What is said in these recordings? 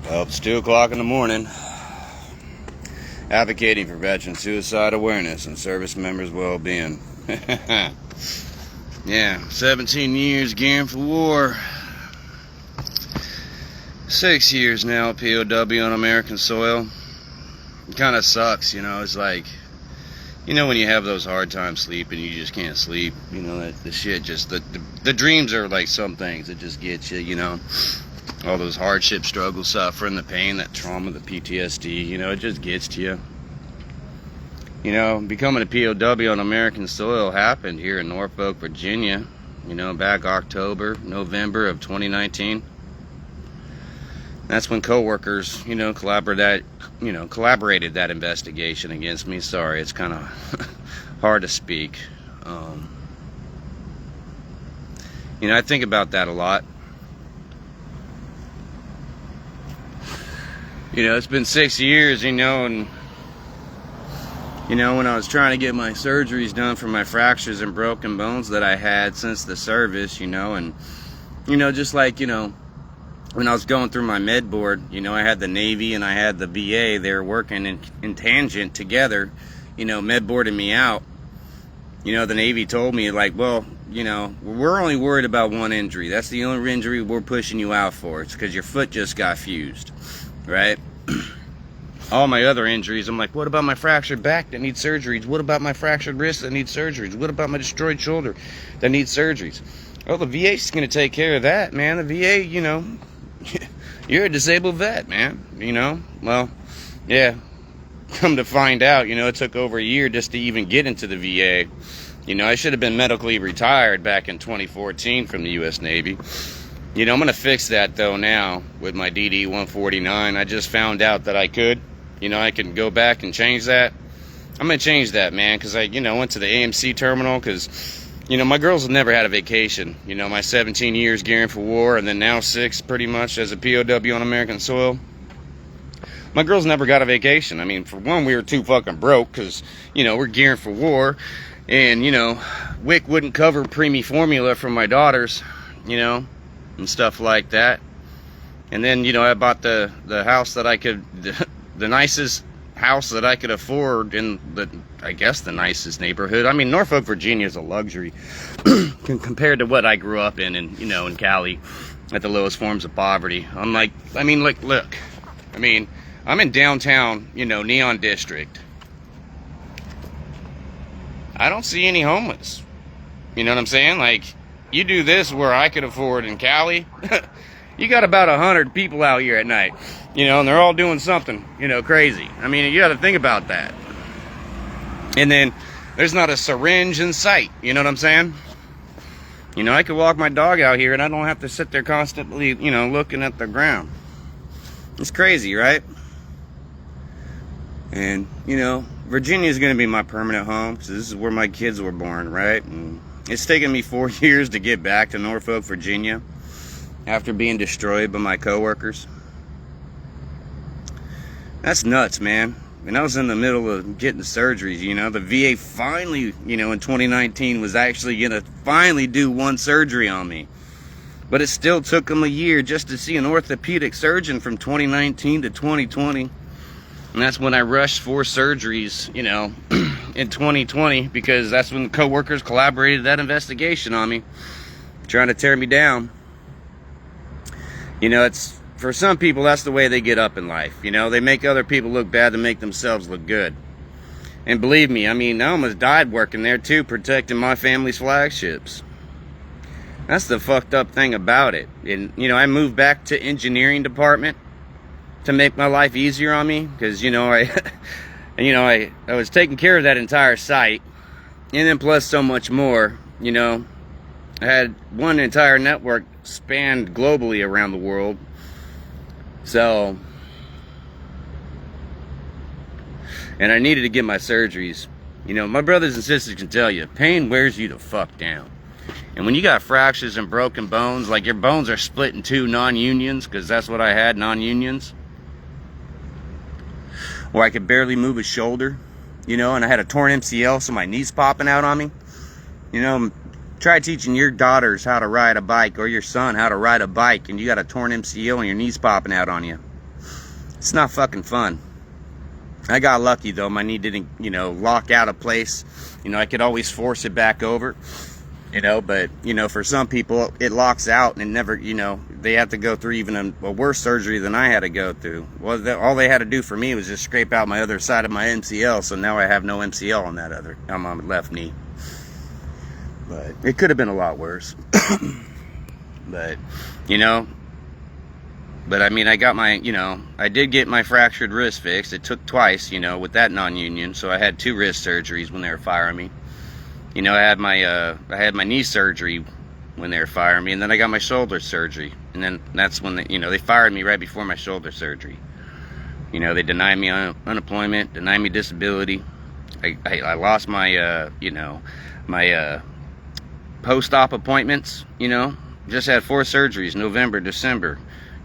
Well, it's 2 o'clock in the morning. Advocating for veteran suicide awareness and service members' well-being. Yeah, 17 years gearing for war. 6 years now POW on American soil. It kind of sucks, you know. It's like, you know, when you have those hard times sleeping, you just can't sleep. You know, that the shit just, the dreams are like some things that just get you, you know. All those hardship, struggles, suffering, the pain, that trauma, the PTSD, you know, it just gets to you. You know, becoming a POW on American soil happened here in Norfolk, Virginia, you know, back November of 2019. That's when co-workers, you know, collaborated that investigation against me. Sorry, it's kind of hard to speak. You know, I think about that a lot. You know, it's been 6 years, you know, and, you know, when I was trying to get my surgeries done for my fractures and broken bones that I had since the service, you know, and, you know, just like, you know, when I was going through my med board, you know, I had the Navy and I had the VA. They were working in tangent together, you know, med boarding me out. You know, the Navy told me, like, well, you know, we're only worried about one injury. That's the only injury we're pushing you out for. It's because your foot just got fused. Right? All my other injuries, I'm like, what about my fractured back that needs surgeries? What about my fractured wrist that needs surgeries? What about my destroyed shoulder that needs surgeries? Oh, the VA's going to take care of that, man. The VA, you know, you're a disabled vet, man. You know, well, yeah. Come to find out, you know, it took over a year just to even get into the VA. You know, I should have been medically retired back in 2014 from the U.S. Navy. You know, I'm going to fix that, though, now with my DD-149. I just found out that I could. You know, I can go back and change that. I'm going to change that, man, because I, you know, went to the AMC terminal because, you know, my girls have never had a vacation. You know, my 17 years gearing for war and then now 6 pretty much as a POW on American soil. My girls never got a vacation. I mean, for one, we were too fucking broke because, you know, we're gearing for war. And, you know, WIC wouldn't cover preemie formula for my daughters, you know, and stuff like that. And then, you know, I bought the house that I could, the nicest house that I could afford in the, I guess, the nicest neighborhood. I mean, Norfolk, Virginia is a luxury compared to what I grew up in, you know, in Cali at the lowest forms of poverty. I'm like, I mean, look, I mean, I'm in downtown, you know, Neon District. I don't see any homeless. You know what I'm saying? Like, you do this where I could afford in Cali, you got about 100 people out here at night, you know, and they're all doing something, you know, crazy. I mean, you got to think about that. And then there's not a syringe in sight, you know what I'm saying? You know, I could walk my dog out here and I don't have to sit there constantly, you know, looking at the ground. It's crazy, right? And, you know, Virginia is going to be my permanent home because this is where my kids were born, right? And it's taken me 4 years to get back to Norfolk, Virginia after being destroyed by my coworkers. That's nuts, man. And I was in the middle of getting surgeries, you know. The VA finally, you know, in 2019 was actually going to finally do one surgery on me. But it still took them a year just to see an orthopedic surgeon from 2019 to 2020. And that's when I rushed 4 surgeries, you know, in 2020, because that's when the co-workers collaborated that investigation on me, trying to tear me down. You know, it's, for some people, that's the way they get up in life. You know, they make other people look bad to make themselves look good. And believe me, I mean, I almost died working there too, protecting my family's flagships. That's the fucked up thing about it. And, you know, I moved back to engineering department to make my life easier on me, because, you know, I was taking care of that entire site, and then plus so much more. You know, I had one entire network spanned globally around the world. So, and I needed to get my surgeries. You know, my brothers and sisters can tell you, pain wears you the fuck down. And when you got fractures and broken bones, like your bones are split in 2 non-unions, because that's what I had, non-unions, or I could barely move a shoulder, you know, and I had a torn MCL, so my knee's popping out on me. You know, try teaching your daughters how to ride a bike, or your son how to ride a bike, and you got a torn MCL and your knee's popping out on you. It's not fucking fun. I got lucky though. My knee didn't, lock out of place. I could always force it back over. But for some people it locks out and it never, they have to go through even a worse surgery than I had to go through. Well, all they had to do for me was just scrape out my other side of my MCL, so now I have no MCL on on my left knee. But it could have been a lot worse. But I mean, I got my, I did get my fractured wrist fixed. It took twice, with that non-union, so I had 2 wrist surgeries when they were firing me. I had my knee surgery when they were firing me, and then I got my shoulder surgery, and then that's when they fired me right before my shoulder surgery. They denied me unemployment, denied me disability. I lost my my post-op appointments. Just had 4 surgeries: November, December,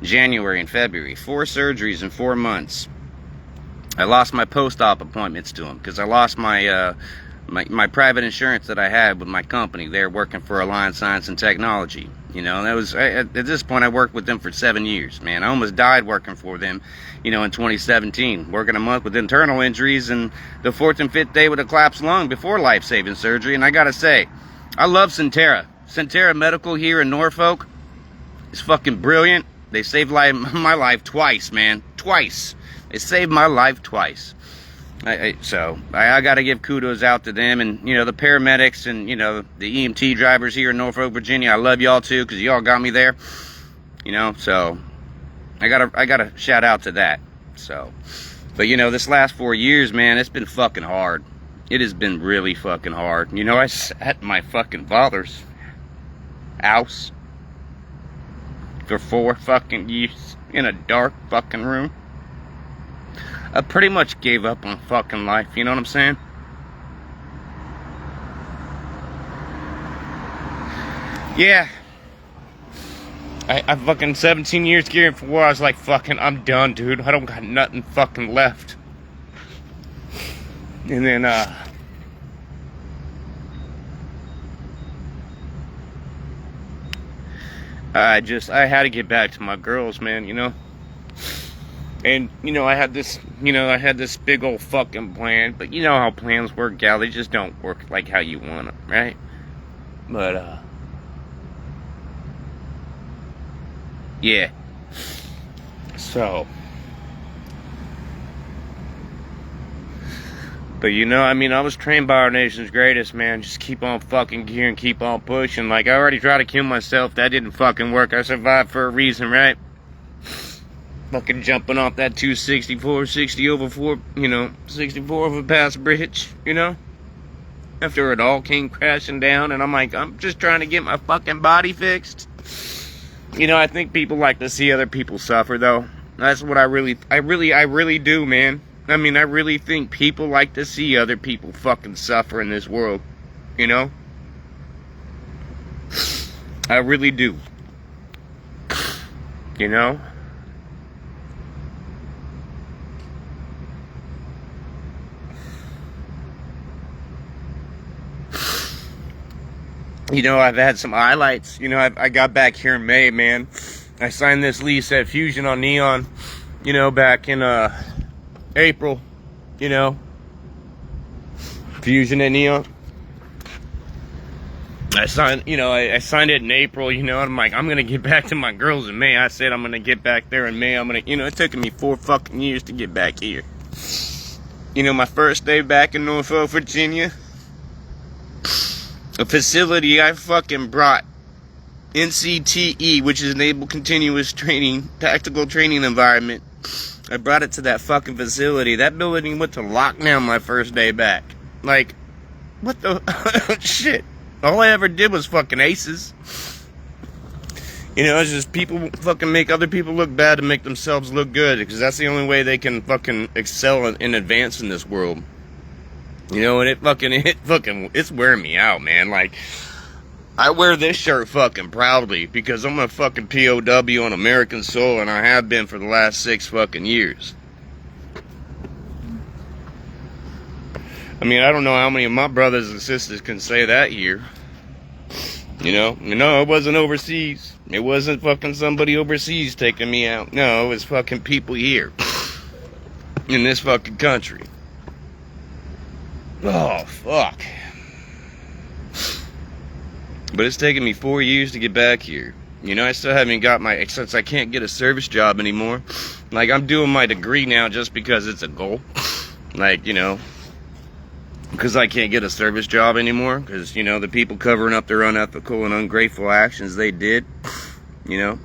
January, and February. 4 surgeries in 4 months. I lost my post-op appointments to them because I lost my my private insurance that I had with my company. They're working for Alliance Science and Technology. That was, at this point, I worked with them for 7 years, man. I almost died working for them, in 2017. Working a month with internal injuries, and the 4th and 5th day with a collapsed lung before life-saving surgery. And I gotta say, I love Centera. Centera Medical here in Norfolk is fucking brilliant. They saved my life twice, man. Twice. They saved my life twice. So I got to give kudos out to them, and the paramedics and the EMT drivers here in Norfolk, Virginia. I love y'all too, because y'all got me there. So I gotta shout out to that. So, but this last 4 years, man, it's been fucking hard. It has been really fucking hard. I sat in my fucking father's house for 4 fucking years in a dark fucking room. I pretty much gave up on fucking life, you know what I'm saying? Yeah. I fucking 17 years gearing for war, I was like, fucking, I'm done, dude. I don't got nothing fucking left. And then, I had to get back to my girls, man, And, I had this big old fucking plan, but you know how plans work, gal, they just don't work like how you want them, right? But, yeah. So. But, I was trained by our nation's greatest, man. Just keep on fucking gearing, keep on pushing. Like, I already tried to kill myself, that didn't fucking work. I survived for a reason, right? Fucking jumping off that 264, 60 over 4, 64 over past bridge, After it all came crashing down, and I'm like, I'm just trying to get my fucking body fixed. I think people like to see other people suffer, though. That's what I really do, man. I really think people like to see other people fucking suffer in this world, I really do. I've had some highlights. I got back here in May, man. I signed this lease at Fusion on Neon, back in April, Fusion at Neon. I signed it in April, and I'm like, I'm gonna get back to my girls in May. I said I'm gonna get back there in May. It took me 4 fucking years to get back here. My first day back in Norfolk, Virginia, a facility I fucking brought, NCTE, which is Naval Continuous Training, Tactical Training Environment. I brought it to that fucking facility. That building went to lockdown my first day back. Like, what the shit? All I ever did was fucking aces. It's just people fucking make other people look bad to make themselves look good, because that's the only way they can fucking excel and advance in this world. And it's wearing me out, man. Like, I wear this shirt fucking proudly because I'm a fucking POW on American soil, and I have been for the last 6 fucking years. I don't know how many of my brothers and sisters can say that here. It wasn't overseas. It wasn't fucking somebody overseas taking me out. No, it was fucking people here. in this fucking country. Oh, fuck. But it's taken me 4 years to get back here. You know, I still haven't got my, since I can't get a service job anymore. Like, I'm doing my degree now just because it's a goal. Like, you know, because I can't get a service job anymore. Because, you know, the people covering up their unethical and ungrateful actions they did, you know,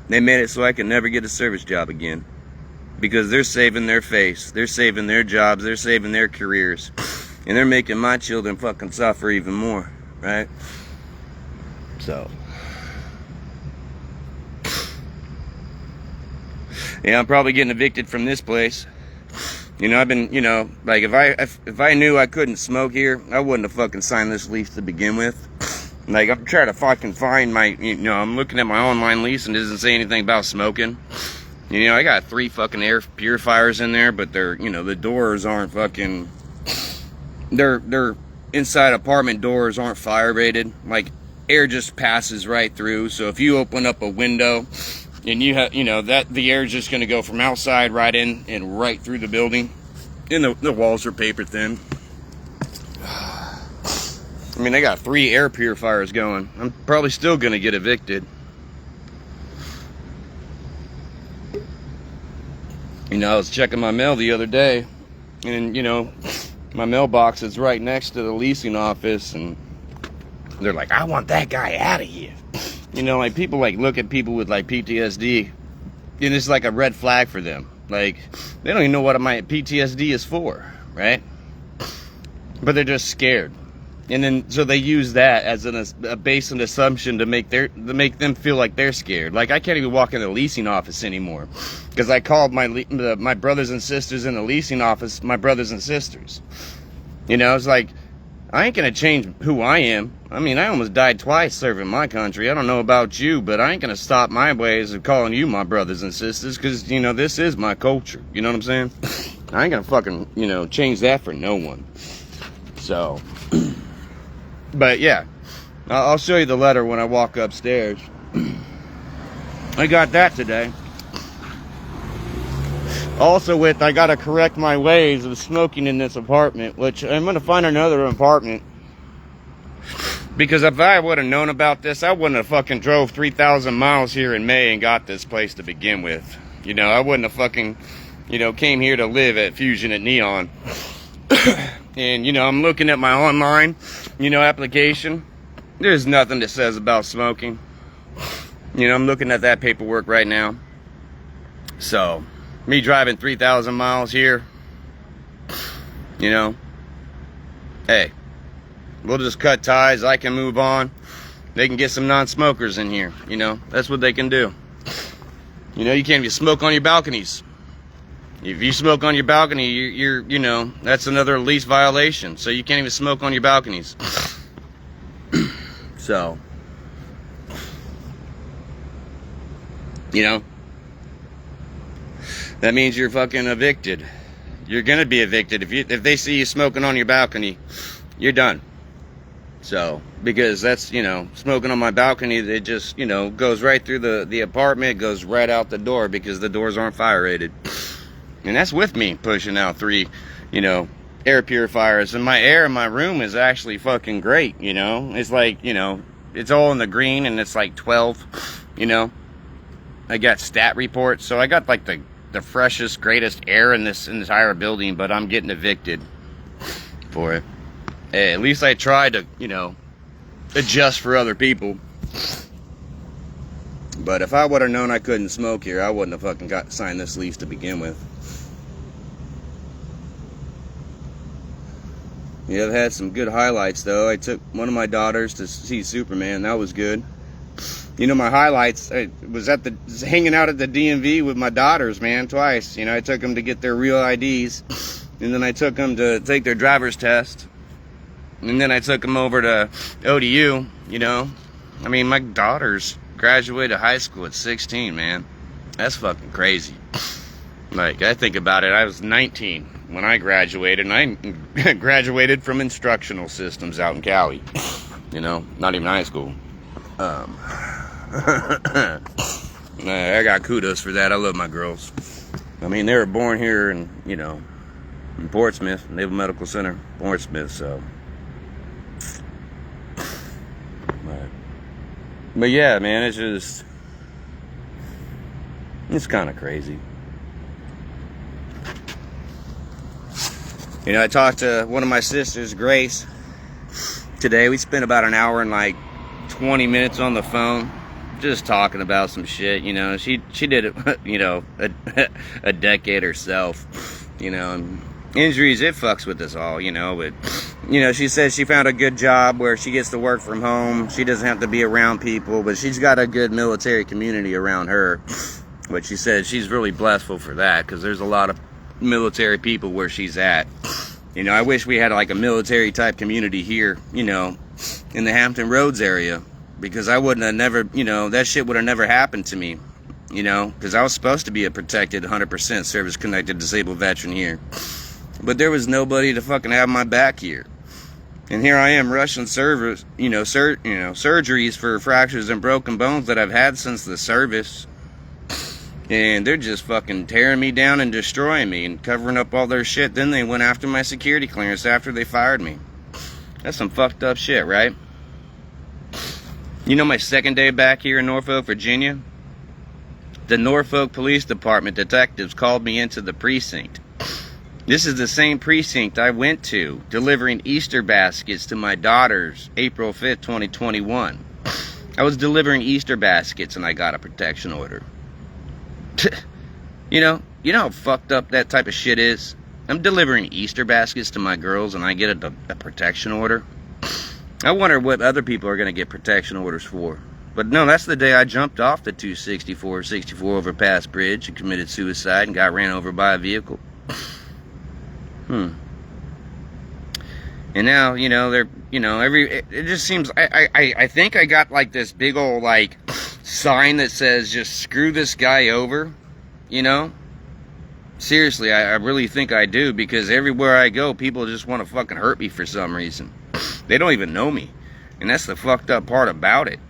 they made it so I could never get a service job again. Because they're saving their face. They're saving their jobs. They're saving their careers. And they're making my children fucking suffer even more, right? So, yeah, I'm probably getting evicted from this place. You know, I've been, you know, like, if I knew I couldn't smoke here, I wouldn't have fucking signed this lease to begin with. Like, I'm trying to fucking find my, you know, I'm looking at my online lease and it doesn't say anything about smoking. You know, I got 3 fucking air purifiers in there, but they're, you know, the doors aren't fucking, they're inside apartment doors aren't fire rated. Like, air just passes right through. So if you open up a window and you have, you know, that the air is just going to go from outside right in and right through the building. And the walls are paper thin. I mean, I got 3 air purifiers going. I'm probably still going to get evicted. You know, I was checking my mail the other day, and, you know, my mailbox is right next to the leasing office, and they're like, I want that guy out of here. You know, like, people, like, look at people with, like, PTSD, and it's like a red flag for them. Like, they don't even know what my PTSD is for, right? But they're just scared. And then, so they use that as a base and assumption to make them feel like they're scared. Like, I can't even walk in the leasing office anymore, because I called my brothers and sisters in the leasing office my brothers and sisters. You know, it's like, I ain't gonna change who I am. I mean, I almost died twice serving my country. I don't know about you, but I ain't gonna stop my ways of calling you my brothers and sisters, because, you know, this is my culture. You know what I'm saying? I ain't gonna fucking, you know, change that for no one. So, but yeah, I'll show you the letter when I walk upstairs. I got that today. Also I gotta correct my ways of smoking in this apartment, which I'm gonna find another apartment. Because if I would have known about this, I wouldn't have fucking drove 3,000 miles here in May and got this place to begin with. You know, I wouldn't have fucking, you know, came here to live at Fusion at Neon. And, you know, I'm looking at my online, you know, application. There's nothing that says about smoking. You know, I'm looking at that paperwork right now. So, me driving 3,000 miles here, you know, hey, we'll just cut ties. I can move on. They can get some non-smokers in here, you know. That's what they can do. You know, you can't even smoke on your balconies. If you smoke on your balcony, you know, that's another lease violation. So you can't even smoke on your balconies. So, you know, that means you're fucking evicted. You're gonna be evicted if they see you smoking on your balcony. You're done. So, because that's, you know, smoking on my balcony, it just, you know, goes right through the apartment, goes right out the door because the doors aren't fire rated. And that's with me pushing out 3, you know, air purifiers. And my air in my room is actually fucking great, you know. It's like, you know, it's all in the green and it's like 12, you know. I got stat reports. So I got like the freshest, greatest air in this entire building, but I'm getting evicted for it. Hey, at least I tried to, you know, adjust for other people. But if I would have known I couldn't smoke here, I wouldn't have fucking signed this lease to begin with. Yeah, I've had some good highlights, though. I took one of my daughters to see Superman. That was good. You know, my highlights, I was hanging out at the DMV with my daughters, man, twice. You know, I took them to get their real IDs. And then I took them to take their driver's test. And then I took them over to ODU, you know. I mean, my daughters graduated high school at 16, man. That's fucking crazy. Like, I think about it, I was 19 when I graduated, and I graduated from instructional systems out in Cali. You know, not even high school. I got kudos for that. I love my girls. I mean, they were born here in, you know, in Portsmouth, Naval Medical Center, Portsmouth, so. But yeah, man, it's kind of crazy. You know, I talked to one of my sisters, Grace, today. We spent about an hour and like 20 minutes on the phone just talking about some shit. You know, she did it, you know, a decade herself, you know, and injuries, it fucks with us all, you know. But, you know, she says she found a good job where she gets to work from home. She doesn't have to be around people, but she's got a good military community around her. But she said she's really blessful for that, because there's a lot of military people where she's at. You know, I wish we had like a military type community here, you know, in the Hampton Roads area, because I wouldn't have never, you know, that shit would have never happened to me, you know, because I was supposed to be a protected 100% service connected disabled veteran here, but there was nobody to fucking have my back here. And here I am rushing service, surgeries for fractures and broken bones that I've had since the service. And they're just fucking tearing me down and destroying me and covering up all their shit. Then they went after my security clearance after they fired me. That's some fucked up shit, right? You know, my second day back here in Norfolk, Virginia, the Norfolk Police Department detectives called me into the precinct. This is the same precinct I went to delivering Easter baskets to my daughters April 5th, 2021. I was delivering Easter baskets and I got a protection order. You know how fucked up that type of shit is? I'm delivering Easter baskets to my girls and I get a protection order. I wonder what other people are going to get protection orders for. But no, that's the day I jumped off the 264 overpass bridge and committed suicide and got ran over by a vehicle. And now, you know, they're, you know, it just seems, I think I got like this big old like sign that says just screw this guy over, you know. Seriously, I really think I do, because everywhere I go people just want to fucking hurt me for some reason. They don't even know me, and that's the fucked up part about it.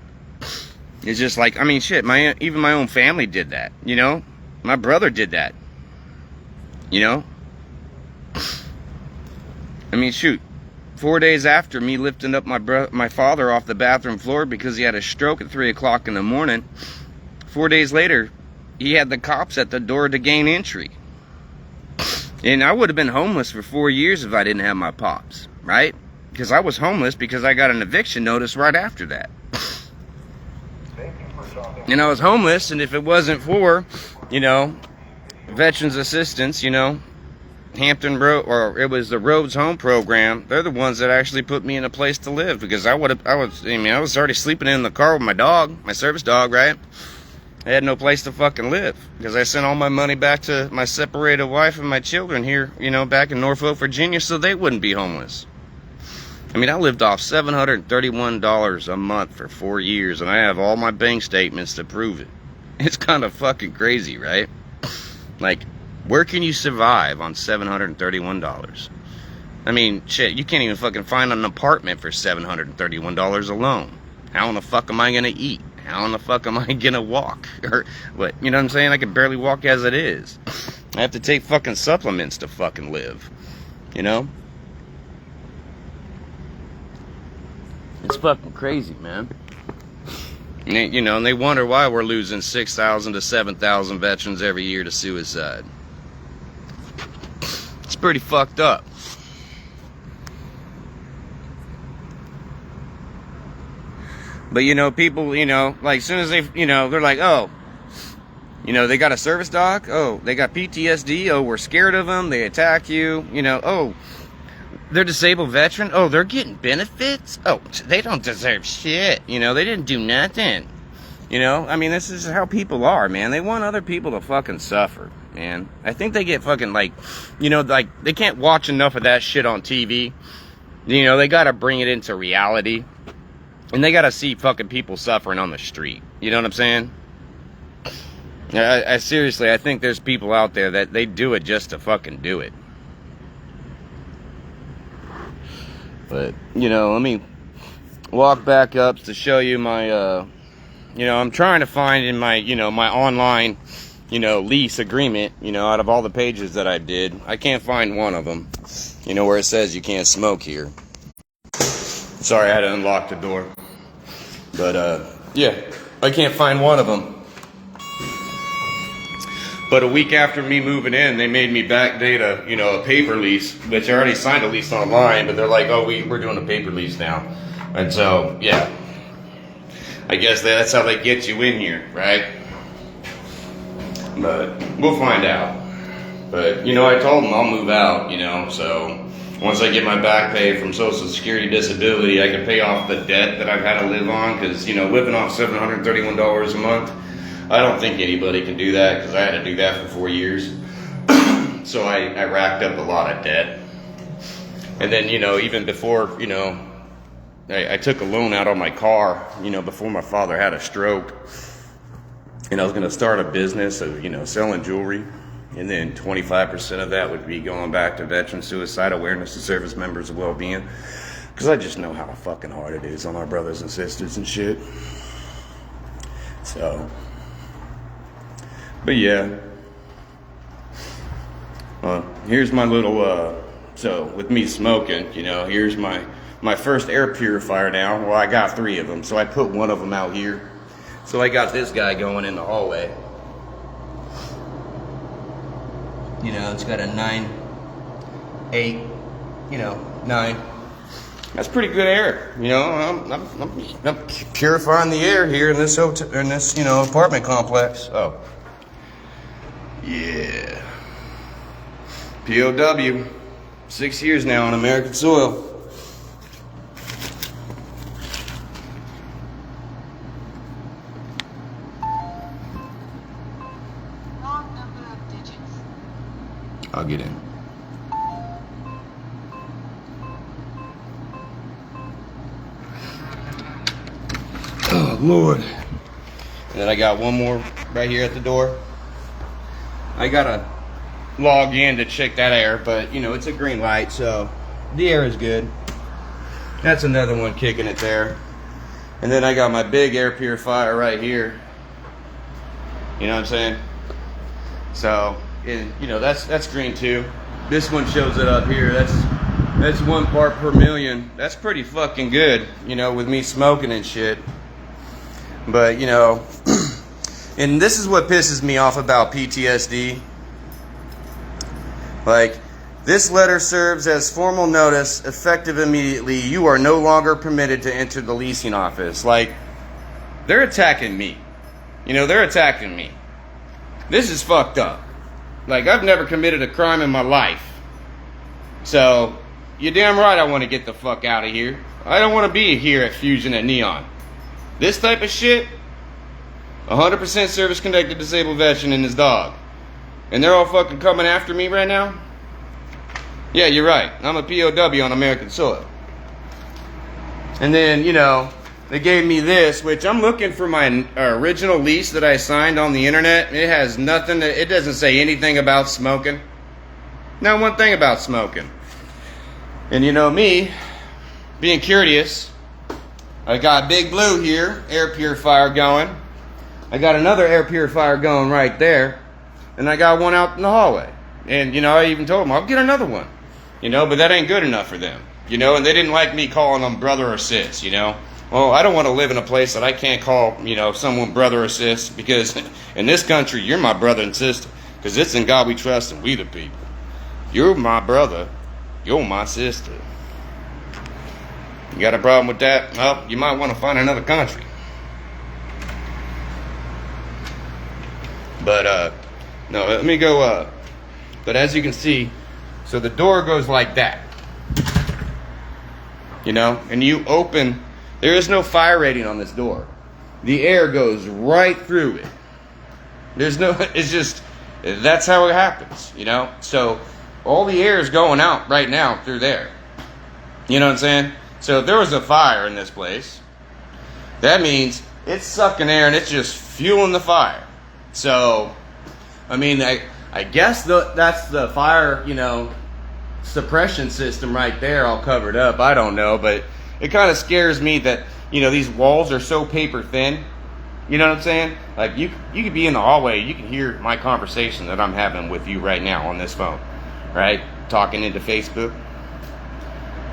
It's just like, I mean, shit, even my own family did that, you know. My brother did that, you know. I mean, shoot, 4 days after me lifting up my father off the bathroom floor because he had a stroke at 3 o'clock in the morning, 4 days later, he had the cops at the door to gain entry. And I would have been homeless for 4 years if I didn't have my pops, right? Because I was homeless because I got an eviction notice right after that. And I was homeless, and if it wasn't for, you know, Veterans Assistance, you know, Hampton Road, or it was the Roads Home Program, they're the ones that actually put me in a place to live, because I was already sleeping in the car with my dog, my service dog, right? I had no place to fucking live, because I sent all my money back to my separated wife and my children here, you know, back in Norfolk, Virginia, so they wouldn't be homeless. I mean, I lived off $731 a month for 4 years, and I have all my bank statements to prove it. It's kind of fucking crazy, right? Like, where can you survive on $731? I mean, shit, you can't even fucking find an apartment for $731 alone. How in the fuck am I gonna eat? How in the fuck am I gonna walk? Or what? You know what I'm saying? I can barely walk as it is. I have to take fucking supplements to fucking live. You know? It's fucking crazy, man. And, you know, and they wonder why we're losing 6,000 to 7,000 veterans every year to suicide. It's pretty fucked up. But, you know, people, you know, like, as soon as they, you know, they're like, oh, you know, they got a service dog. Oh, they got PTSD. Oh, we're scared of them. They attack you. You know, oh, they're disabled veteran. Oh, they're getting benefits. Oh, they don't deserve shit. You know, they didn't do nothing. You know, I mean, this is how people are, man. They want other people to fucking suffer, man. I think they get fucking, like, you know, like, they can't watch enough of that shit on TV. You know, they gotta bring it into reality. And they gotta see fucking people suffering on the street. You know what I'm saying? I seriously, I think there's people out there that they do it just to fucking do it. But, you know, let me walk back up to show you my, you know, I'm trying to find in my, you know, my online lease agreement, out of all the pages that I did. I can't find one of them, where it says you can't smoke here. Sorry, I had to unlock the door. But, yeah, I can't find one of them. But a week after me moving in, they made me backdate a paper lease, which I already signed a lease online, but they're like, oh, we're doing a paper lease now. And so, yeah, I guess that's how they get you in here, right? But we'll find out. But, I told them I'll move out, so once I get my back pay from Social Security Disability, I can pay off the debt that I've had to live on, because, living off $731 a month, I don't think anybody can do that, because I had to do that for 4 years. So I racked up a lot of debt. And then, even before, I took a loan out on my car, before my father had a stroke. And I was going to start a business of, selling jewelry. And then 25% of that would be going back to veteran suicide awareness and service members of well-being. Because I just know how fucking hard it is on our brothers and sisters and shit. So... But yeah, here's my little, so with me smoking, here's my first air purifier now. Well, I got 3 of them, so I put one of them out here. So I got this guy going in the hallway. It's got a 9, 8, 9. That's pretty good air, I'm purifying the air here in this hotel, in this, apartment complex. Oh. Yeah. POW. 6 years now on American soil. Wrong number of digits. I'll get in. Oh, Lord. And then I got one more right here at the door. I gotta log in to check that air, but it's a green light, so the air is good. That's another one kicking it there. And then I got my big air purifier right here. You know what I'm saying? So, that's green too. This one shows it up here. That's 1 part per million. That's pretty fucking good, with me smoking and shit. But, and this is what pisses me off about PTSD. Like, this letter serves as formal notice, effective immediately. You are no longer permitted to enter the leasing office. Like, they're attacking me. They're attacking me. This is fucked up. Like, I've never committed a crime in my life. So, you're damn right I want to get the fuck out of here. I don't want to be here at Fusion at Neon. This type of shit, 100% service-connected disabled veteran and his dog. And they're all fucking coming after me right now? Yeah, you're right. I'm a POW on American soil. And then, they gave me this, which I'm looking for my original lease that I signed on the internet. It has nothing, it doesn't say anything about smoking. Not one thing about smoking. And me, being curious, I got Big Blue here, air purifier going. I got another air purifier going right there. And I got one out in the hallway. And, I even told them, I'll get another one. But that ain't good enough for them. And they didn't like me calling them brother or sis, Well, I don't want to live in a place that I can't call, someone brother or sis. Because in this country, you're my brother and sister. Because it's in God we trust and we the people. You're my brother. You're my sister. You got a problem with that? Well, you might want to find another country. But, no, let me go, but as you can see, so the door goes like that. And you open, there is no fire rating on this door. The air goes right through it. There's no, it's just, that's how it happens, So, all the air is going out right now through there. You know what I'm saying? So if there was a fire in this place, that means it's sucking air and it's just fueling the fire. So, I guess that's the fire, suppression system right there all covered up. I don't know, but it kind of scares me that, these walls are so paper thin You know what I'm saying? Like you could be in the hallway, you can hear my conversation that I'm having with you right now on this phone, right? Talking into Facebook.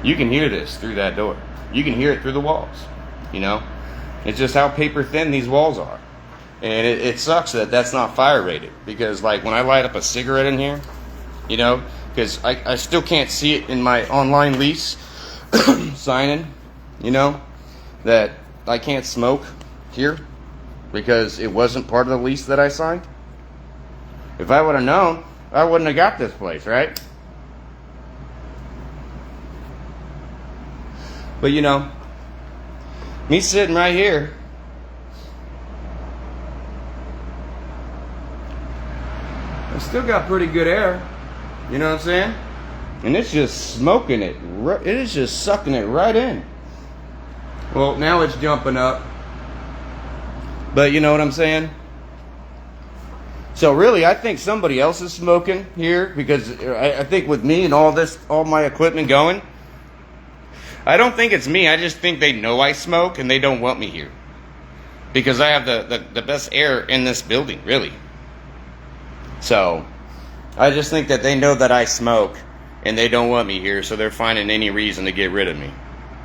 You can hear this through that door. You can hear it through the walls. You know, it's just how paper thin these walls are, and it sucks that that's not fire rated, because like when I light up a cigarette in here, you know, because I still can't see it in my online lease signing, you know, that I can't smoke here because it wasn't part of the lease that I signed. If I would have known, I wouldn't have got this place, right? But you know, me sitting right here, I still got pretty good air. You know what I'm saying? And it's just smoking it. It is just sucking it right in. Well, now it's jumping up. But you know what I'm saying? So really, I think somebody else is smoking here, because I think with me and all my equipment going, I don't think it's me. I just think they know I smoke and they don't want me here, because I have the best air in this building, really. So I just think that they know that I smoke and they don't want me here, so they're finding any reason to get rid of me.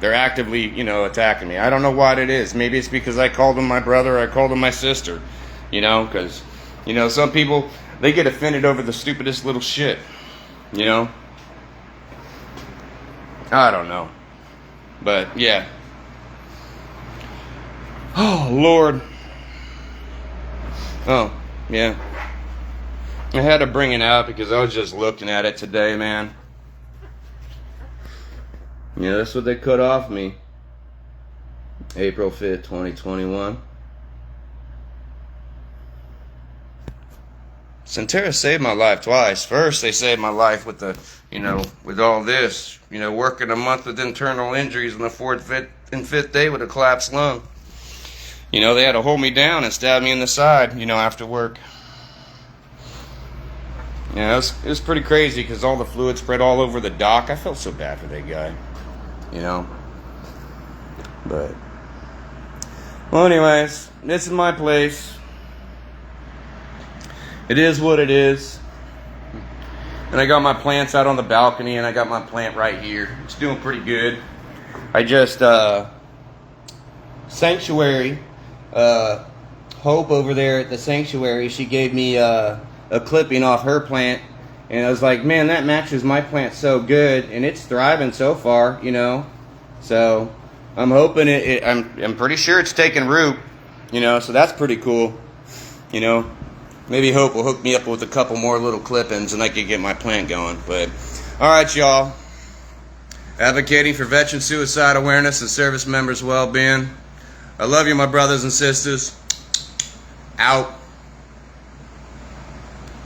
They're actively, you know, attacking me. I don't know what it is. Maybe it's because I called them my brother, I called them my sister, you know, because, you know, some people, they get offended over the stupidest little shit, you know. I don't know. But, yeah. Oh, Lord. Oh, yeah. I had to bring it out because I was just looking at it today, man. Yeah, that's what they cut off me. April 5th, 2021. Centera saved my life twice. First, they saved my life with with all this, working a month with internal injuries on the fourth and fifth day with a collapsed lung. They had to hold me down and stab me in the side, after work. Yeah, it was pretty crazy because all the fluid spread all over the dock. I felt so bad for that guy, But, well, anyways, this is my place. It is what it is. And I got my plants out on the balcony, and I got my plant right here. It's doing pretty good. I just, Sanctuary, Hope over there at the Sanctuary, she gave me a clipping off her plant, and I was like, man, that matches my plant so good, and it's thriving so far, So I'm hoping I'm pretty sure it's taking root, so that's pretty cool, Maybe Hope will hook me up with a couple more little clippings and I can get my plant going. But, alright, y'all. Advocating for veteran suicide awareness and service members' well-being. I love you, my brothers and sisters. Out.